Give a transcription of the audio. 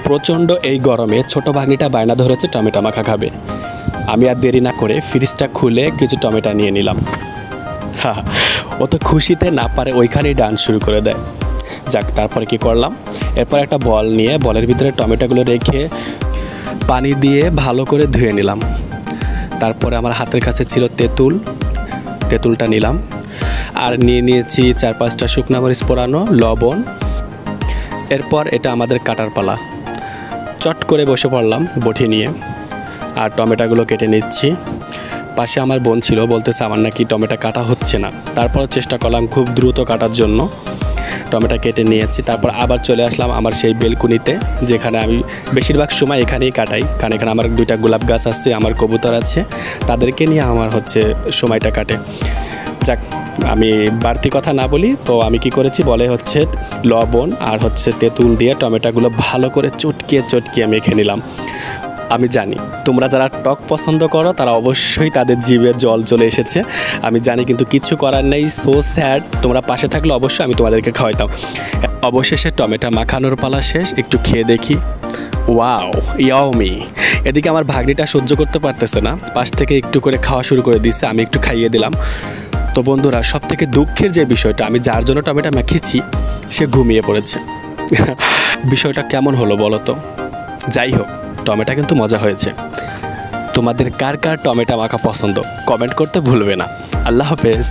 প্রচণ্ড এই গরমে ছোট ভাগ্নিটা বায়না ধরেছে টমেটো মাখা খাবে। আমি আর দেরি না করে ফ্রিজটা খুলে কিছু টমেটো নিয়ে নিলাম। ও তো খুশিতে না পারে ওইখানেই ডান্স শুরু করে দেয়। যাক, তারপরে কি করলাম, এরপর একটা বল নিয়ে বলের ভিতরে টমেটোগুলো রেখে পানি দিয়ে ভালো করে ধুয়ে নিলাম। তারপরে আমার হাতের কাছে ছিল তেঁতুলটা নিলাম, আর নিয়ে নিয়েছি 4-5টা শুকনো মরিচ পোড়ানো, লবণ। এরপর এটা আমাদের কাটার পালা। চট করে বসে পড়লাম বটি নিয়ে, আর টমেটোগুলো কেটে নিচ্ছি। পাশে আমার বোন ছিল, বলতেছে আমার নাকি টমেটো কাটা হচ্ছে না। তারপর চেষ্টা করলাম খুব দ্রুত কাটার জন্য, টমেটো কেটে নিয়েছি। তারপর আবার চলে আসলাম আমার সেই বেলকুনিতে, যেখানে আমি বেশিরভাগ সময় এখানেই কাটাই, কারণ এখানে আমার 2টা গোলাপ গাছ আছে, আমার কবুতর আছে, তাদেরকে নিয়ে আমার সময়টা কাটে। যাক, আমি বাড়তি কথা না বলি, তো আমি কি করেছি বলে লবণ আর তেঁতুল দিয়ে টমেটোগুলো ভালো করে চটকিয়ে মেখে নিলাম। আমি জানি তোমরা যারা টক পছন্দ করো তারা অবশ্যই তাদের জিভে জল চলে এসেছে, আমি জানি, কিন্তু কিছু করার নেই। সো স্যাড, তোমরা পাশে থাকলে অবশ্যই আমি তোমাদেরকে খাওয়াইতাম। অবশেষে টমেটো মাখানোর পালা শেষ, একটু খেয়ে দেখি। Wow, yummy. এদিকে আমার ভাগ্নিটা সহ্য করতে পারতেছে না, পাশ থেকে একটু করে খাওয়া শুরু করে দিচ্ছে, আমি একটু খাইয়ে দিলাম। তো বন্ধুরা, সবথেকে দুঃখের যে বিষয়টা, আমি যার জন্য টমেটো মাখিয়েছি সে ঘুমিয়ে পড়েছে। বিষয়টা কেমন হলো বলো তো? যাই হোক, টমেটো কিন্তু মজা হয়েছে। তোমাদের কার কার টমেটো মাখা পছন্দ কমেন্ট করতে ভুলবে না। আল্লাহ হাফেজ।